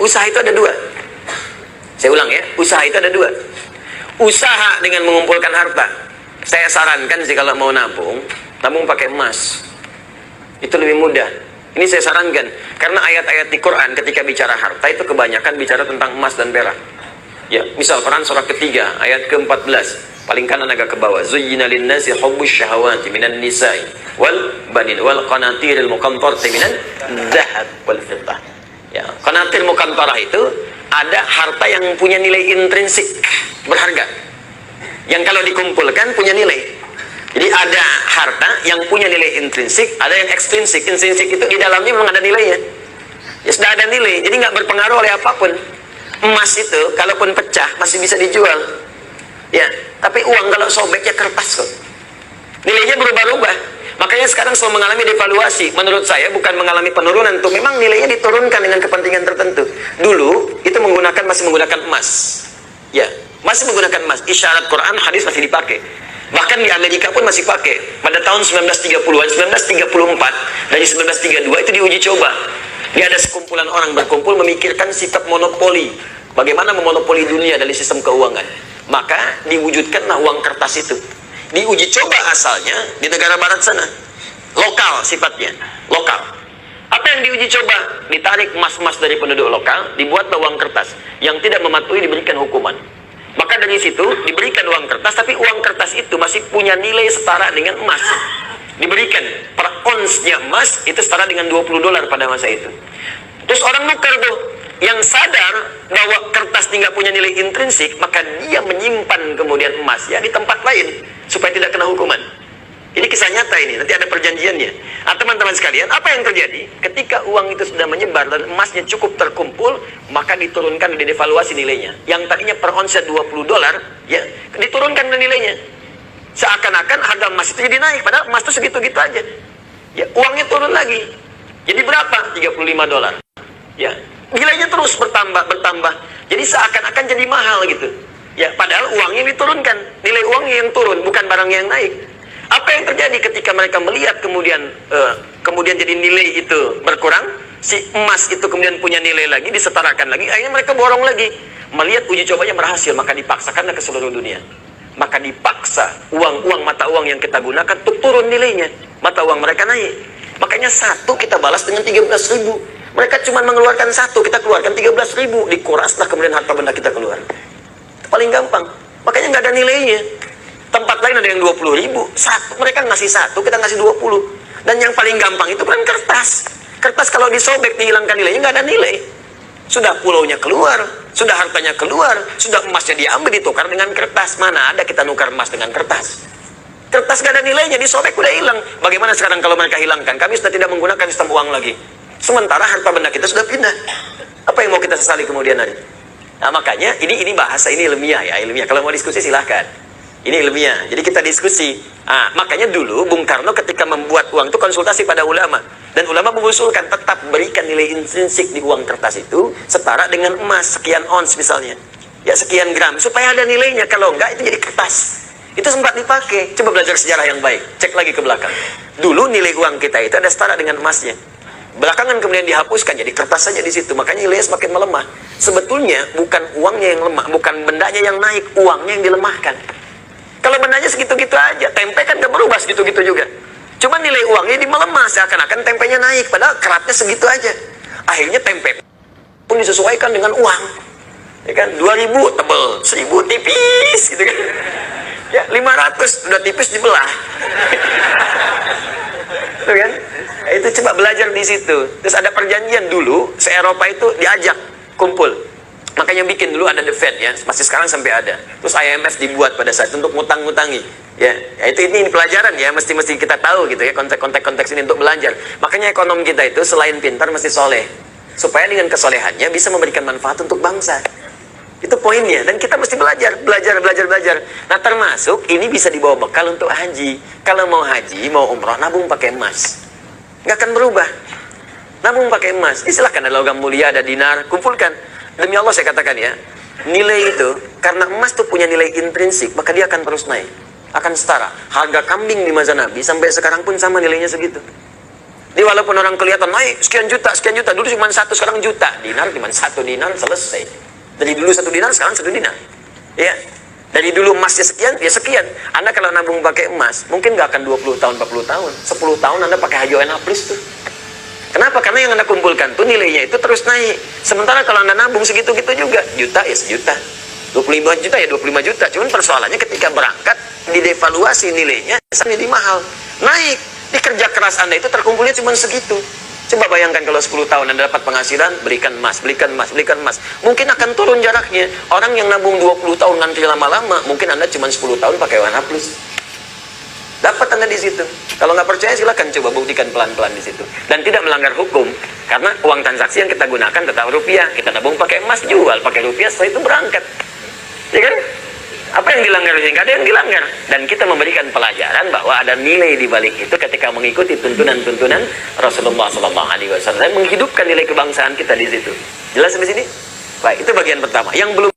Usaha itu ada dua. Saya ulang ya, usaha itu ada dua. Usaha dengan mengumpulkan harta. Saya sarankan sih kalau mau nabung, tabung pakai emas. Itu lebih mudah. Ini saya sarankan. Karena ayat-ayat di Quran ketika bicara harta itu kebanyakan bicara tentang emas dan perak. Ya, misal Quran surah ketiga, ayat ke-14. Paling kanan agak ke bawah. Zuyyina lin-nasi hubbus syahawati minan nisa'i wal banin wal qanatiril muqantarati minan dzahab wal fiddah. Ya, qanatir muqantarah itu ada harta yang punya nilai intrinsik, berharga. Yang kalau dikumpulkan punya nilai. Jadi ada harta yang punya nilai intrinsik, ada yang ekstrinsik. Intrinsik itu di dalamnya memang ada nilainya. Ya sudah ada nilai, jadi nggak berpengaruh oleh apapun. Emas itu kalaupun pecah masih bisa dijual. Ya, tapi uang kalau sobek ya kertas kok. Nilainya berubah-ubah. Makanya sekarang selalu mengalami devaluasi. Menurut saya bukan mengalami penurunan tuh, memang nilainya diturunkan dengan kepentingan tertentu. Dulu itu masih menggunakan emas. Ya, masih menggunakan emas. Isyarat Quran, hadis masih dipakai. Bahkan di Amerika pun masih pakai. Pada tahun 1930-an, 1934 dari 1932 itu diuji coba. Dia ada sekumpulan orang berkumpul memikirkan sikap monopoli. Bagaimana memonopoli dunia dari sistem keuangan. Maka diwujudkanlah uang kertas itu. Diuji coba asalnya di negara barat sana. Lokal sifatnya. Lokal. Apa yang diuji coba? Ditarik emas-emas dari penduduk lokal, dibuatlah uang kertas. Yang tidak mematuhi diberikan hukuman. Maka dari situ diberikan uang kertas, tapi uang kertas itu masih punya nilai setara dengan emas. Diberikan per onsnya emas itu setara dengan $20 pada masa itu. Terus orang nukar tuh, yang sadar bahwa kertas tidak punya nilai intrinsik, maka dia menyimpan kemudian emas ya di tempat lain supaya tidak kena hukuman. Ini kisah nyata ini, nanti ada perjanjiannya. Nah, teman-teman sekalian, apa yang terjadi? Ketika uang itu sudah menyebar dan emasnya cukup terkumpul, maka diturunkan, didevaluasi nilainya. Yang tadinya per onsnya $20, ya, diturunkan nilainya. Seakan-akan harga emas itu jadi naik, padahal emas itu segitu-gitu aja. Ya, uangnya turun lagi. Jadi berapa? $35. Ya, nilainya terus bertambah. Jadi seakan-akan jadi mahal gitu. Ya, padahal uangnya diturunkan. Nilai uangnya yang turun, bukan barangnya yang naik. Apa yang terjadi ketika mereka melihat kemudian jadi nilai itu berkurang, si emas itu kemudian punya nilai lagi, disetarakan lagi, akhirnya mereka borong lagi. Melihat uji cobanya berhasil, maka dipaksakanlah ke seluruh dunia. Maka dipaksa uang mata uang yang kita gunakan untuk turun nilainya. Mata uang mereka naik. Makanya satu kita balas dengan 13.000. Mereka cuma mengeluarkan satu, kita keluarkan 13.000. Dikuraslah kemudian harta benda kita keluar. Itu paling gampang. Makanya nggak ada nilainya. Tempat lain ada yang 20.000. Mereka ngasih satu, kita ngasih 20. Dan yang paling gampang itu kan kertas. Kertas kalau disobek, dihilangkan nilainya, nggak ada nilai. Sudah pulaunya keluar, sudah hartanya keluar, sudah emasnya diambil, ditukar dengan kertas. Mana ada kita nukar emas dengan kertas? Kertas nggak ada nilainya, disobek udah hilang. Bagaimana sekarang kalau mereka hilangkan? Kami sudah tidak menggunakan sistem uang lagi. Sementara harta benda kita sudah pindah. Apa yang mau kita sesali kemudian hari? Nah, makanya ini bahasa, ini ilmiah ya, ilmiah. Kalau mau diskusi silahkan. Ini ilmiah. Jadi kita diskusi. Nah, makanya dulu Bung Karno ketika membuat uang itu konsultasi pada ulama. Dan ulama mengusulkan tetap berikan nilai intrinsik di uang kertas itu setara dengan emas sekian ons misalnya. Ya sekian gram supaya ada nilainya. Kalau enggak itu jadi kertas. Itu sempat dipakai. Coba belajar sejarah yang baik. Cek lagi ke belakang. Dulu nilai uang kita itu ada setara dengan emasnya. Belakangan kemudian dihapuskan jadi kertas saja di situ. Makanya nilainya semakin melemah. Sebetulnya bukan uangnya yang lemah, bukan bendanya yang naik, uangnya yang dilemahkan. Kalau bendanya segitu-gitu aja, tempe kan gak berubah segitu-gitu juga. Cuma nilai uangnya melemah, seakan-akan tempenya naik, padahal keratnya segitu aja. Akhirnya tempe pun disesuaikan dengan uang. Ya kan, 2.000 tebel, 1.000 tipis gitu kan. Ya, 500 udah tipis dibelah. Itu kan? Itu coba belajar di situ. Terus ada perjanjian dulu, se-Eropa itu diajak kumpul. Makanya bikin dulu ada The Fed ya, masih sekarang sampai ada. Terus IMF dibuat pada saat untuk ngutang-ngutangi. Ya itu ini pelajaran ya, mesti kita tahu gitu ya, konteks ini untuk belajar. Makanya ekonomi kita itu selain pintar mesti soleh. Supaya dengan kesolehannya bisa memberikan manfaat untuk bangsa. Itu poinnya, dan kita mesti belajar. Nah termasuk ini bisa dibawa bekal untuk haji. Kalau mau haji, mau umroh, nabung pakai emas. Nggak akan berubah. Nabung pakai emas. Silahkan ada logam mulia, ada dinar, kumpulkan. Demi Allah saya katakan ya, nilai itu, karena emas itu punya nilai intrinsik, maka dia akan terus naik. Akan setara. Harga kambing di masa Nabi, sampai sekarang pun sama nilainya segitu. Jadi walaupun orang kelihatan naik sekian juta, dulu cuma satu, sekarang juta. Dinar cuma 1 dinar selesai. Dari dulu 1 dinar, sekarang 1 dinar. Ya. Dari dulu emasnya sekian, ya sekian. Anda kalau nabung pakai emas, mungkin nggak akan 20 tahun, 40 tahun. 10 tahun Anda pakai HJON Plus tuh. Kenapa? Karena yang Anda kumpulkan tuh nilainya itu terus naik. Sementara kalau Anda nabung segitu-gitu juga, juta ya sejuta. 25 juta ya 25 juta. Cuman persoalannya ketika berangkat, didevaluasi nilainya, jadi mahal. Naik. Di kerja keras Anda itu terkumpulnya cuma segitu. Coba bayangkan kalau 10 tahun Anda dapat penghasilan, belikan emas. Mungkin akan turun jaraknya. Orang yang nabung 20 tahun nanti lama-lama, mungkin Anda cuma 10 tahun pakai warna plus. Dapat Anda di situ. Kalau nggak percaya silakan coba buktikan pelan-pelan di situ. Dan tidak melanggar hukum. Karena uang transaksi yang kita gunakan tetap rupiah. Kita nabung pakai emas, jual pakai rupiah, setelah itu berangkat. Ya kan? Apa yang dilanggar? Nggak ada yang dilanggar. Dan kita memberikan pelajaran bahwa ada nilai di balik itu ketika mengikuti tuntunan-tuntunan Rasulullah SAW, menghidupkan nilai kebangsaan kita di situ. Jelas di sini? Baik, itu bagian pertama. Yang belum